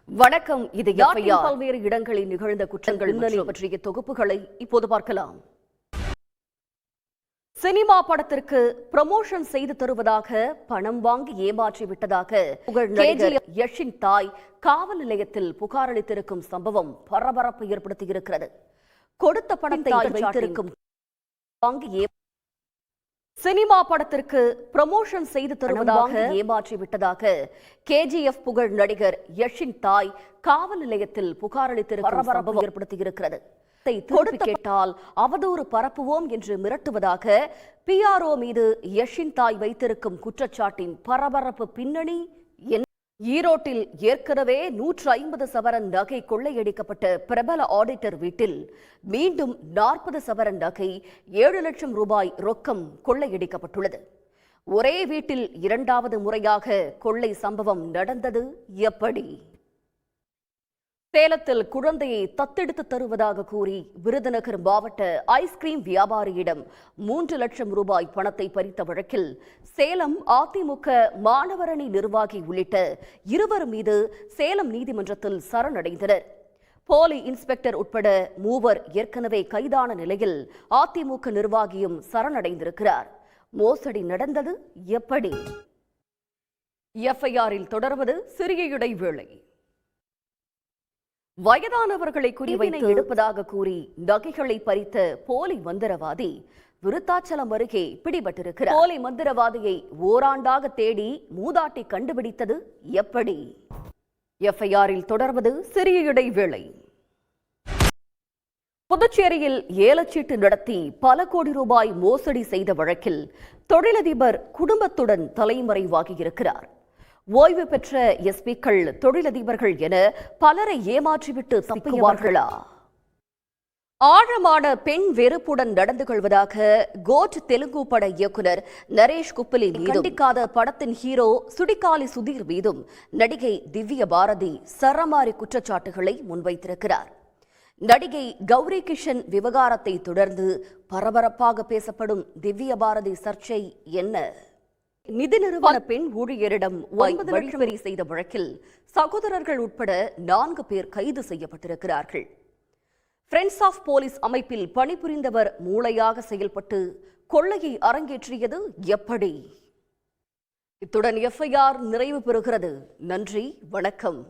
வணக்கம். இது யாத்தின் பல்வேறு இடங்களில் நிகழ்ந்த குற்றங்கள் பற்றிய தொகுப்புகளை இப்போது பார்க்கலாம். சினிமா படத்திற்கு ப்ரமோஷன் செய்து தருவதாக பணம் வாங்கி ஏமாற்றி விட்டதாக புகழ் நடிகர் யஷின் தாய் காவல் நிலையத்தில் புகார் அளித்திருக்கும் சம்பவம் பரபரப்பை ஏற்படுத்தியிருக்கிறது. கொடுத்த பணத்தை வைத்திருக்கும் வாங்கி சினிமா படத்திற்கு ப்ரமோஷன் செய்து தருவதாக ஏமாற்றி விட்டதாக KGF புகழ் நடிகர் யஷின் தாய் காவல் நிலையத்தில் புகார் அளித்திருக்கும் சம்பவம் ஏற்படுத்தியிருக்கிறது. கொடுத்து கேட்டால் அவதூறு பரப்புவோம் என்று மிரட்டுவதாக PRO மீது யஷின் தாய் வைத்திருக்கும் குற்றச்சாட்டின் பரபரப்பு பின்னணி என்ன? ஈரோட்டில் ஏற்கனவே 150 சவரன் நகை கொள்ளையடிக்கப்பட்ட பிரபல ஆடிட்டர் வீட்டில் மீண்டும் 40 சவரன் நகை 7 லட்சம் ரூபாய் ரொக்கம் கொள்ளையடிக்கப்பட்டுள்ளது. ஒரே வீட்டில் இரண்டாவது முறையாக கொள்ளை சம்பவம் நடந்தது எப்படி? சேலத்தில் குழந்தையை தத்தெடுத்து தருவதாக கூறி விருதுநகர் மாவட்ட ஐஸ்கிரீம் வியாபாரியிடம் 3 லட்சம் ரூபாய் பணத்தை பறித்த வழக்கில் சேலம் அதிமுக மாணவரணி நிர்வாகி உள்ளிட்ட 2 மீது சேலம் நீதிமன்றத்தில் சரணடைந்தனர். போலி இன்ஸ்பெக்டர் உட்பட 3 ஏற்கனவே கைதான நிலையில் அதிமுக நிர்வாகியும் சரணடைந்திருக்கிறார். மோசடி நடந்தது எப்படி? FIR-இல் தொடர்வது சிறிய இடைவேளை. வயதானவர்களை குறிவைத்து எடுப்பதாக கூறி நகைகளை பறித்த போலி மந்திரவாதி விருத்தாச்சலம் அருகே பிடிபட்டிருக்கிறார். போலி மந்திரவாதியை ஓராண்டாக தேடி மூதாட்டி கண்டுபிடித்தது எப்படி? FIR-இல் தொடர்வது சிறிய இடைவேளை. புதுச்சேரியில் ஏலச்சீட்டு நடத்தி பல கோடி ரூபாய் மோசடி செய்த வழக்கில் தொழிலதிபர் குடும்பத்துடன் தலைமறைவாகியிருக்கிறார். ஓய்வு பெற்ற SP-க்கள் தொழிலதிபர்கள் என பலரை ஏமாற்றிவிட்டு தப்பிக்குவார்களா? ஆழமான பெண் வெறுப்புடன் நடந்து கொள்வதாக கோட் தெலுங்கு பட இயக்குனர் நரேஷ் குப்பலி மீதும் கண்டிக்காத படத்தின் ஹீரோ சுடிகாலி சுதீர் மீதும் நடிகை திவ்யா பாரதி சரமாரி குற்றச்சாட்டுகளை முன்வைத்திருக்கிறார். நடிகை கௌரி கிஷன் விவகாரத்தை தொடர்ந்து பரபரப்பாக பேசப்படும் திவ்யா பாரதி சர்ச்சை என்ன? நிதி நிறுவன பெண் ஊழியரிடம் 9 லட்சம் வரி செய்த வழக்கில் சகோதரர்கள் உட்பட 4 பேர் கைது செய்யப்பட்டிருக்கிறார்கள். ஃப்ரெண்ட்ஸ் ஆஃப் போலீஸ் அமைப்பில் பணிபுரிந்தவர் மூளையாக செயல்பட்டு கொள்ளையை அரங்கேற்றியது எப்படி? இத்துடன் FIR நிறைவு பெறுகிறது. நன்றி, வணக்கம்.